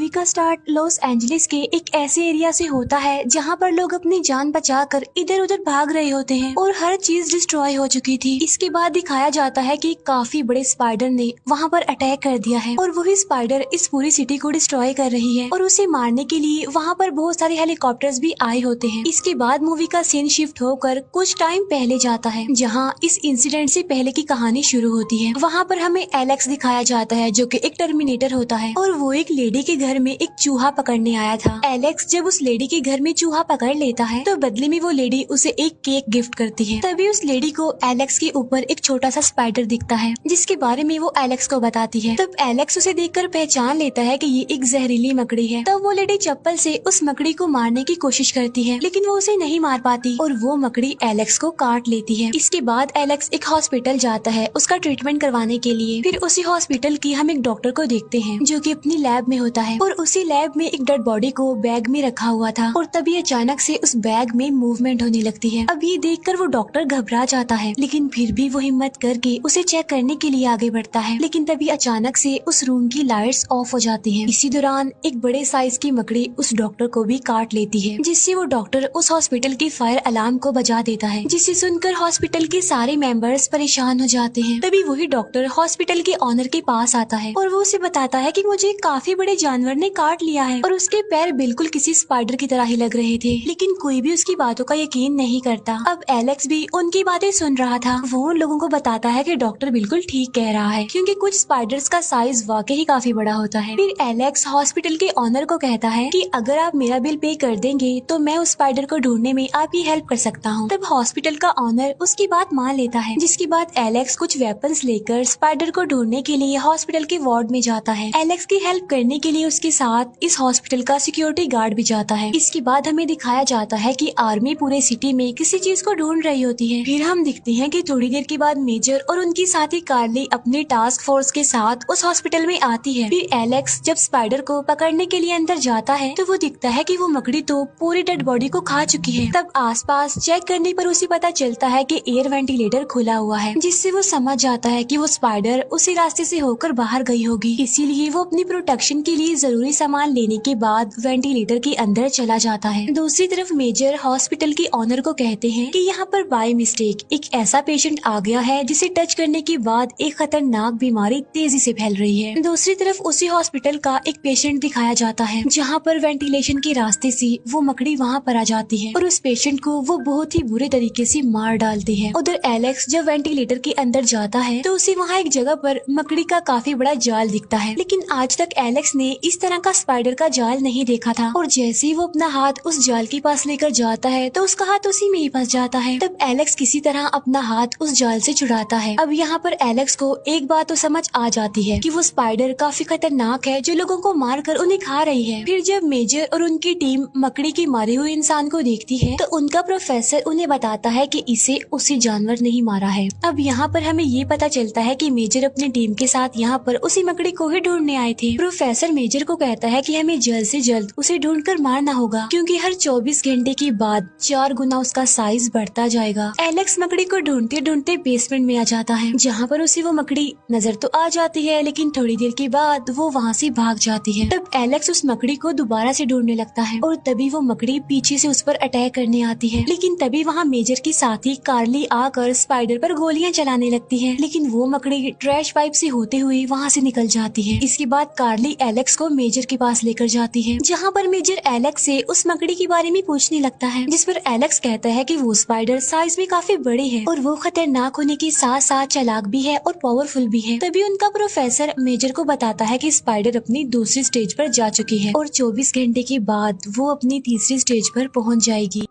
Movie का start Los Angeles के एक ऐसे एरिया से होता है जहाँ पर लोग अपनी जान बचाकर इधर उधर भाग रहे होते हैं और हर चीज डिस्ट्रॉय हो चुकी थी। इसके बाद दिखाया जाता है कि काफी बड़े स्पाइडर ने वहाँ पर अटैक कर दिया है और वही स्पाइडर इस पूरी सिटी को डिस्ट्रॉय कर रही है और उसे मारने के लिए वहाँ पर बहुत सारे हेलीकॉप्टर्स भी आए होते हैं। इसके बाद मूवी का सीन शिफ्ट होकर कुछ टाइम पहले जाता है जहाँ इस इंसिडेंट से पहले की कहानी शुरू होती है। वहाँ पर हमें एलेक्स दिखाया जाता है जो कि एक टर्मिनेटर होता है और वो एक लेडी के घर में एक चूहा पकड़ने आया था। एलेक्स जब उस लेडी के घर में चूहा पकड़ लेता है तो बदले में वो लेडी उसे एक केक गिफ्ट करती है। तभी उस लेडी को एलेक्स के ऊपर एक छोटा सा स्पाइडर दिखता है जिसके बारे में वो एलेक्स को बताती है। तब एलेक्स उसे देखकर पहचान लेता है कि ये एक जहरीली मकड़ी है। तब वो लेडी चप्पल से उस मकड़ी को मारने की कोशिश करती है लेकिन वो उसे नहीं मार पाती और वो मकड़ी एलेक्स को काट लेती है। इसके बाद एलेक्स एक हॉस्पिटल जाता है उसका ट्रीटमेंट करवाने के लिए। फिर उसी हॉस्पिटल की हम एक डॉक्टर को देखते हैं जो कि अपनी लैब में होता है और उसी लैब में एक डेड बॉडी को बैग में रखा हुआ था और तभी अचानक से उस बैग में मूवमेंट होने लगती है। अब ये देखकर वो डॉक्टर घबरा जाता है लेकिन फिर भी वो हिम्मत करके उसे चेक करने के लिए आगे बढ़ता है। लेकिन तभी अचानक से उस रूम की लाइट्स ऑफ हो जाती हैं। इसी दौरान एक बड़े साइज की मकड़ी उस डॉक्टर को भी काट लेती है जिससे वो डॉक्टर उस हॉस्पिटल की फायर अलार्म को बजा देता है जिसे सुनकर हॉस्पिटल के सारे मेंबर्स परेशान हो जाते हैं। तभी वही डॉक्टर हॉस्पिटल के ऑनर के पास आता है और वो उसे बताता है कि मुझे काफी बड़े जानवर ने काट लिया है और उसके पैर बिल्कुल किसी स्पाइडर की तरह ही लग रहे थे लेकिन कोई भी उसकी बातों का यकीन नहीं करता। अब एलेक्स भी उनकी बातें सुन रहा था। वो उन लोगों को बताता है कि डॉक्टर बिल्कुल ठीक कह रहा है क्योंकि कुछ स्पाइडर्स का साइज वाकई ही काफी बड़ा होता है। फिर एलेक्स हॉस्पिटल के ऑनर को कहता है कि अगर आप मेरा बिल पे कर देंगे तो मैं उस स्पाइडर को ढूंढने में आपकी हेल्प कर सकता हूँ। तब हॉस्पिटल का ऑनर उसकी बात मान लेता है जिसके बाद एलेक्स कुछ वेपन्स लेकर स्पाइडर को ढूंढने के लिए हॉस्पिटल के वार्ड में जाता है। एलेक्स की हेल्प करने के लिए उसके साथ इस हॉस्पिटल का सिक्योरिटी गार्ड भी जाता है। इसके बाद हमें दिखाया जाता है कि आर्मी पूरे सिटी में किसी चीज को ढूंढ रही होती है। फिर हम दिखते हैं कि थोड़ी देर के बाद मेजर और उनकी साथी कार्ली अपने टास्क फोर्स के साथ उस हॉस्पिटल में आती है। फिर एलेक्स जब स्पाइडर को पकड़ने के लिए अंदर जाता है तो वो दिखता है कि वो मकड़ी तो पूरी डेड बॉडी को खा चुकी है। तब आसपास चेक करने पर उसे पता चलता है कि एयर वेंटिलेटर खुला हुआ है जिससे वो समझ जाता है कि वो स्पाइडर उसी रास्ते से होकर बाहर गई होगी। इसीलिए वो अपनी प्रोटेक्शन के लिए जरूरी सामान लेने के बाद वेंटिलेटर के अंदर चला जाता है। दूसरी तरफ मेजर हॉस्पिटल के ऑनर को कहते हैं कि यहाँ पर बाय मिस्टेक एक ऐसा पेशेंट आ गया है जिसे टच करने के बाद एक खतरनाक बीमारी तेजी से फैल रही है। दूसरी तरफ उसी हॉस्पिटल का एक पेशेंट दिखाया जाता है जहाँ पर वेंटिलेशन के रास्ते से वो मकड़ी वहाँ पर आ जाती है और उस पेशेंट को वो बहुत ही बुरे तरीके से मार डालती है। उधर एलेक्स जब वेंटिलेटर के अंदर जाता है तो उसे वहाँ एक जगह पर मकड़ी का काफी बड़ा जाल दिखता है लेकिन आज तक एलेक्स ने इस तरह का स्पाइडर का जाल नहीं देखा था और जैसे ही वो अपना हाथ उस जाल के पास लेकर जाता है तो उसका हाथ उसी में ही फंस जाता है। तब एलेक्स किसी तरह अपना हाथ उस जाल से छुड़ाता है। अब यहाँ पर एलेक्स को एक बात तो समझ आ जाती है कि वो स्पाइडर काफी खतरनाक है जो लोगों को मार कर उन्हें खा रही है। फिर जब मेजर और उनकी टीम मकड़ी के मारे हुए इंसान को देखती है तो उनका प्रोफेसर उन्हें बताता है कि इसे उसी जानवर ने ही मारा है। अब यहाँ पर हमें ये पता चलता है कि मेजर अपनी टीम के साथ यहाँ पर उसी मकड़ी को ही ढूंढने आए थे। प्रोफेसर मेजर को कहता है कि हमें जल्द से जल्द उसे ढूंढकर मारना होगा क्योंकि हर 24 घंटे के बाद 4 गुना उसका साइज बढ़ता जाएगा। एलेक्स मकड़ी को ढूंढते ढूंढते बेसमेंट में आ जाता है जहाँ पर उसे वो मकड़ी नजर तो आ जाती है लेकिन थोड़ी देर के बाद वो वहाँ से भाग जाती है। तब एलेक्स उस मकड़ी को दोबारा से ढूंढने लगता है और तभी वो मकड़ी पीछे से उस पर अटैक करने आती है लेकिन तभी वहाँ मेजर की साथी कार्ली आकर स्पाइडर पर गोलियां चलाने लगती है लेकिन वो मकड़ी ट्रैश पाइप से होते हुए वहाँ से निकल जाती है। इसके बाद कार्ली एलेक्स को मेजर के पास लेकर जाती है जहाँ पर मेजर एलेक्स से उस मकड़ी के बारे में पूछने लगता है जिस पर एलेक्स कहता है कि वो स्पाइडर साइज में काफी बड़ी है और वो खतरनाक होने के साथ साथ चालाक भी है और पावरफुल भी है। तभी उनका प्रोफेसर मेजर को बताता है कि स्पाइडर अपनी दूसरी स्टेज पर जा चुकी है और 24 घंटे के बाद वो अपनी तीसरी स्टेज पर पहुंच जाएगी।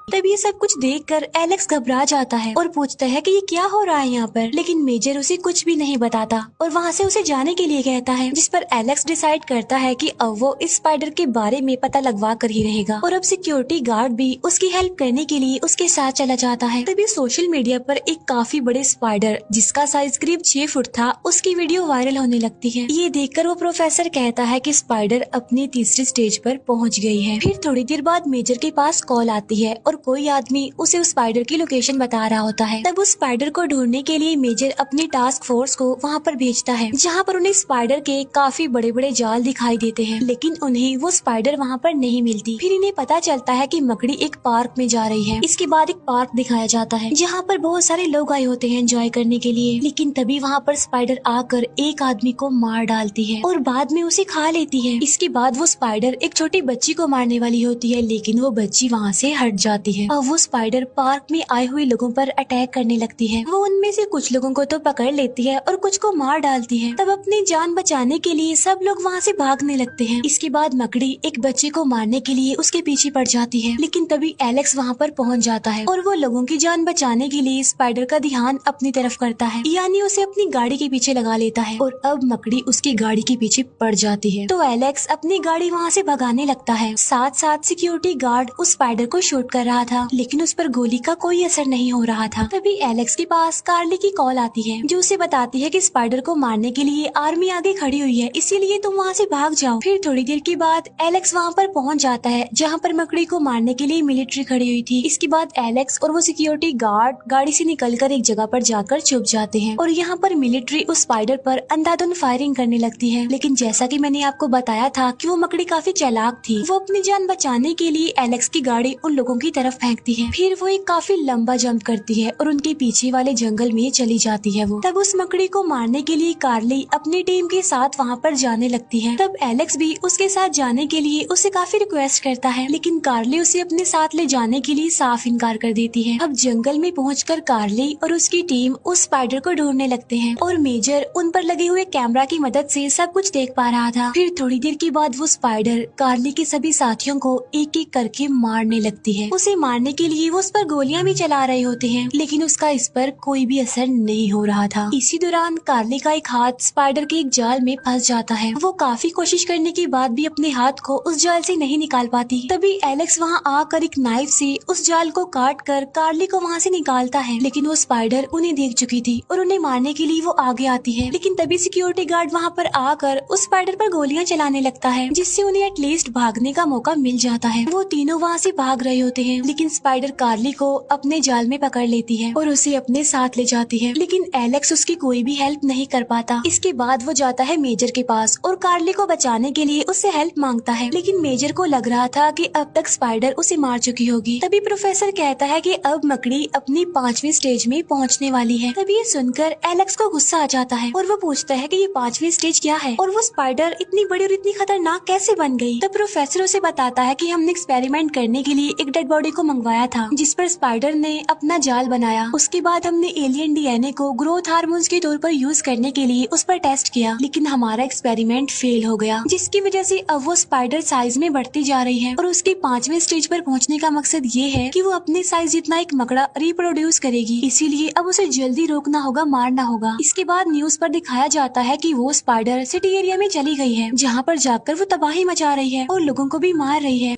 तब ये सब कुछ देखकर एलेक्स घबरा जाता है और पूछता है कि ये क्या हो रहा है यहाँ पर, लेकिन मेजर उसे कुछ भी नहीं बताता और वहाँ से उसे जाने के लिए कहता है जिस पर एलेक्स डिसाइड करता है कि अब वो इस स्पाइडर के बारे में पता लगवा कर ही रहेगा और अब सिक्योरिटी गार्ड भी उसकी हेल्प करने के लिए उसके साथ चला जाता है। तभी सोशल मीडिया पर एक काफी बड़े स्पाइडर जिसका साइज करीब 6 फुट था उसकी वीडियो वायरल होने लगती है। ये देखकर वो प्रोफेसर कहता है कि स्पाइडर अपनी तीसरी स्टेज पर पहुँच गई है। फिर थोड़ी देर बाद मेजर के पास कॉल आती है और कोई आदमी उसे उस स्पाइडर की लोकेशन बता रहा होता है। तब उस स्पाइडर को ढूंढने के लिए मेजर अपनी टास्क फोर्स को वहाँ पर भेजता है, जहाँ पर उन्हें स्पाइडर के काफी बड़े बड़े जाल दिखाई देते हैं, लेकिन उन्हें वो स्पाइडर वहाँ पर नहीं मिलती। फिर इन्हें पता चलता है कि मकड़ी एक पार्क में जा रही है। इसके बाद एक पार्क दिखाया जाता है जहाँ पर बहुत सारे लोग आए होते हैं एंजॉय करने के लिए, लेकिन तभी वहाँ पर स्पाइडर आकर एक आदमी को मार डालती है और बाद में उसे खा लेती है। इसके बाद वो स्पाइडर एक छोटी बच्ची को मारने वाली होती है, लेकिन वो बच्ची वहाँ से हट जाती है और वो स्पाइडर पार्क में आए हुए लोगों पर अटैक करने लगती है। वो उनमें से कुछ लोगों को तो पकड़ लेती है और कुछ को मार डालती है। तब अपनी जान बचाने के लिए सब लोग वहाँ से भागने लगते हैं। इसके बाद मकड़ी एक बच्चे को मारने के लिए उसके पीछे पड़ जाती है, लेकिन तभी एलेक्स वहाँ पर पहुँच जाता है और वो लोगों की जान बचाने के लिए स्पाइडर का ध्यान अपनी तरफ करता है, यानी उसे अपनी गाड़ी के पीछे लगा लेता है और अब मकड़ी उसकी गाड़ी के पीछे पड़ जाती है। तो एलेक्स अपनी गाड़ी वहाँ से भगाने लगता है। साथ साथ सिक्योरिटी गार्ड उस स्पाइडर को शूट कर रहा था, लेकिन उस पर गोली का कोई असर नहीं हो रहा था। तभी एलेक्स के पास कार्ली की कॉल आती है, जो उसे बताती है कि स्पाइडर को मारने के लिए आर्मी आगे खड़ी हुई है, इसीलिए तुम वहाँ से भाग जाओ। फिर थोड़ी देर के बाद एलेक्स वहाँ पर पहुँच जाता है जहाँ पर मकड़ी को मारने के लिए मिलिट्री खड़ी हुई थी। इसके बाद एलेक्स और वो सिक्योरिटी गार्ड गाड़ी से निकलकर एक जगह पर जाकर छुप जाते हैं और यहाँ पर मिलिट्री उस स्पाइडर पर अंधाधुंध फायरिंग करने लगती है। लेकिन जैसा कि मैंने आपको बताया था कि वो मकड़ी काफी चालाक थी, वो अपनी जान बचाने के लिए एलेक्स की गाड़ी उन लोगों की तरफ फेंकती है। फिर वो एक काफी लंबा जंप करती है और उनके पीछे वाले जंगल में चली जाती है। वो तब उस मकड़ी को मारने के लिए कार्ली अपनी टीम के साथ वहाँ पर जाने लगती है। तब एलेक्स भी उसके साथ जाने के लिए उससे काफी रिक्वेस्ट करता है, लेकिन कार्ली उसे अपने साथ ले जाने के लिए साफ इनकार कर देती है। अब जंगल में पहुंचकर कार्ली और उसकी टीम उस स्पाइडर को ढूंढने लगते हैं और मेजर उन पर लगे हुए कैमरा की मदद से सब कुछ देख पा रहा था। फिर थोड़ी देर के बाद वो स्पाइडर कार्ली के सभी साथियों को एक एक करके मारने लगती है। उसे मारने के लिए वो उस पर गोलियां भी चला रहे होते हैं, लेकिन उसका इस पर कोई भी असर नहीं हो रहा था। इसी दौरान कार्ली का एक हाथ स्पाइडर के एक जाल में फंस जाता है। वो काफी कोशिश करने के बाद भी अपने हाथ को उस जाल से नहीं निकाल पाती। तभी एलेक्स वहाँ आकर एक नाइफ से उस जाल को काट कर कार्ली को वहाँ से निकालता है, लेकिन वो स्पाइडर उन्हें देख चुकी थी और उन्हें मारने के लिए वो आगे आती है। लेकिन तभी सिक्योरिटी गार्ड वहाँ पर आकर उस स्पाइडर पर गोलियां चलाने लगता है, जिससे उन्हें एटलीस्ट भागने का मौका मिल जाता है। वो तीनों वहाँ से भाग रहे होते हैं, लेकिन स्पाइडर कार्ली को अपने जाल में पकड़ लेती है और उसे अपने साथ ले जाती है, लेकिन एलेक्स उसकी कोई भी हेल्प नहीं कर पाता। इसके बाद वो जाता है मेजर के पास और कार्ली को बचाने के लिए उससे हेल्प मांगता है, लेकिन मेजर को लग रहा था कि अब तक स्पाइडर उसे मार चुकी होगी। तभी प्रोफेसर कहता है कि अब मकड़ी अपनी 5वीं स्टेज में पहुंचने वाली है। तभी ये सुनकर एलेक्स को गुस्सा आ जाता है और वो पूछता है कि ये 5वीं स्टेज क्या है और वो स्पाइडर इतनी बड़ी और इतनी खतरनाक कैसे बन गई। तब प्रोफेसर उसे बताता है कि हमने एक्सपेरिमेंट करने के लिए एक डेड बॉडी को मंगवाया था, जिस पर स्पाइडर ने अपना जाल बनाया। उसके बाद हमने एलियन डीएनए को ग्रोथ हार्मोन्स के तौर पर यूज करने के लिए उस पर टेस्ट किया, लेकिन हमारा एक्सपेरिमेंट फेल हो गया, जिसकी वजह से अब वो स्पाइडर साइज में बढ़ती जा रही है और उसके 5वें स्टेज पर पहुंचने का मकसद ये है कि वो अपने साइज जितना एक मकड़ा रिप्रोड्यूस करेगी। इसीलिए अब उसे जल्दी रोकना होगा, मारना होगा। इसके बाद न्यूज पर दिखाया जाता है कि वो स्पाइडर सिटी एरिया में चली गई है, जहाँ पर जाकर वो तबाही मचा रही है और लोगों को भी मार रही है।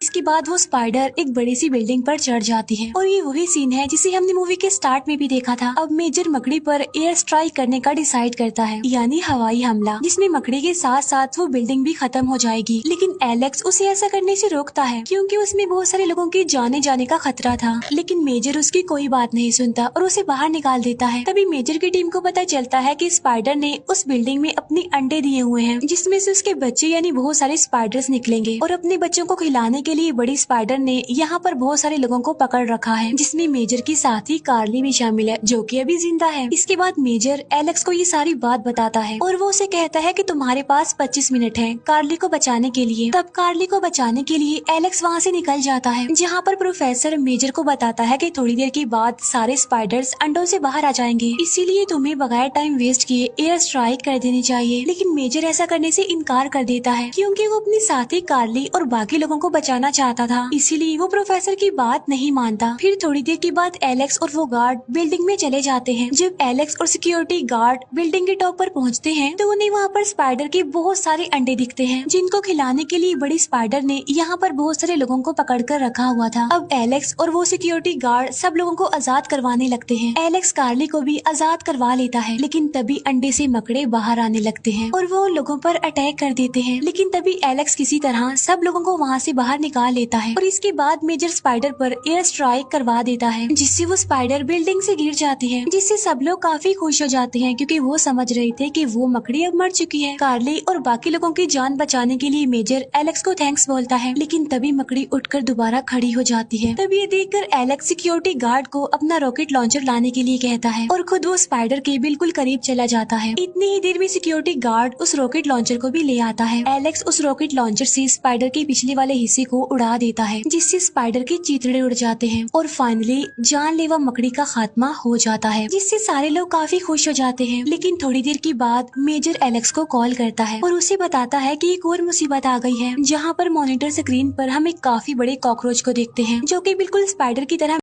इसके बाद वो स्पाइडर एक बड़ी सी बिल्डिंग पर चढ़ जाती है और ये वही सीन है जिसे हमने मूवी के स्टार्ट में भी देखा था। अब मेजर मकड़ी पर एयर स्ट्राइक करने का डिसाइड करता है, यानी हवाई हमला, जिसमें मकड़ी के साथ साथ वो बिल्डिंग भी खत्म हो जाएगी। लेकिन एलेक्स उसे ऐसा करने से रोकता है क्योंकि उसमें बहुत सारे लोगों के जाने जाने का खतरा था, लेकिन मेजर उसकी कोई बात नहीं सुनता और उसे बाहर निकाल देता है। तभी मेजर की टीम को पता चलता है कि स्पाइडर ने उस बिल्डिंग में अपने अंडे दिए हुए हैं, जिसमें से उसके बच्चे यानी बहुत सारे स्पाइडर्स निकलेंगे और अपने बच्चों को खिलाने के लिए बड़ी स्पाइडर ने यहाँ पर बहुत सारे लोगों को पकड़ रखा है, जिसमें मेजर की साथी कार्ली भी शामिल है, जो कि अभी जिंदा है। इसके बाद मेजर एलेक्स को ये सारी बात बताता है और वो उसे कहता है कि तुम्हारे पास 25 मिनट है कार्ली को बचाने के लिए। तब कार्ली को बचाने के लिए एलेक्स वहाँ से निकल जाता है, जहाँ पर प्रोफेसर मेजर को बताता है कि थोड़ी देर के बाद सारे स्पाइडर्स अंडों से बाहर आ जाएंगे, इसीलिए तुम्हें बगैर टाइम वेस्ट किए एयर स्ट्राइक कर देनी चाहिए। लेकिन मेजर ऐसा करने से इनकार कर देता है क्योंकि वो अपनी साथी कार्ली और बाकी लोगों को बचाना चाहता था, इसीलिए वो प्रोफेसर की बात नहीं मानता। फिर थोड़ी देर के बाद एलेक्स और वो गार्ड बिल्डिंग में चले जाते हैं। जब एलेक्स और सिक्योरिटी गार्ड बिल्डिंग के टॉप पर पहुंचते हैं तो उन्हें वहाँ पर स्पाइडर के बहुत सारे अंडे दिखते हैं, जिनको खिलाने के लिए बड़ी स्पाइडर ने यहाँ पर बहुत सारे लोगों को पकड़ कर रखा हुआ था। अब एलेक्स और वो सिक्योरिटी गार्ड सब लोगों को आजाद करवाने लगते हैं। एलेक्स कार्ली को भी आजाद करवा लेता है, लेकिन तभी अंडे से मकड़े बाहर आने लगते हैं और वो लोगों पर अटैक कर देते हैं। लेकिन तभी एलेक्स किसी तरह सब लोगों को वहाँ से बाहर निकाल निकाल लेता है और इसके बाद मेजर स्पाइडर पर एयर स्ट्राइक करवा देता है, जिससे वो स्पाइडर बिल्डिंग से गिर जाती है, जिससे सब लोग काफी खुश हो जाते हैं क्योंकि वो समझ रहे थे कि वो मकड़ी अब मर चुकी है। कार्ली और बाकी लोगों की जान बचाने के लिए मेजर एलेक्स को थैंक्स बोलता है, लेकिन तभी मकड़ी उठकर दोबारा खड़ी हो जाती है। तभी ये देखकर एलेक्स सिक्योरिटी गार्ड को अपना रॉकेट लॉन्चर लाने के लिए कहता है और खुद वो स्पाइडर के बिल्कुल करीब चला जाता है। इतनी ही देर में सिक्योरिटी गार्ड उस रॉकेट लॉन्चर को भी ले आता है। एलेक्स उस रॉकेट लॉन्चर से स्पाइडर के पिछले वाले हिस्से को उड़ा देता है, जिससे स्पाइडर के चिथड़े उड़ जाते हैं और फाइनली जानलेवा मकड़ी का खात्मा हो जाता है, जिससे सारे लोग काफी खुश हो जाते हैं। लेकिन थोड़ी देर के बाद मेजर एलेक्स को कॉल करता है और उसे बताता है कि एक और मुसीबत आ गई है, जहाँ पर मॉनिटर स्क्रीन पर हम एक काफी बड़े कॉकरोच को देखते हैं जो कि बिल्कुल स्पाइडर की तरह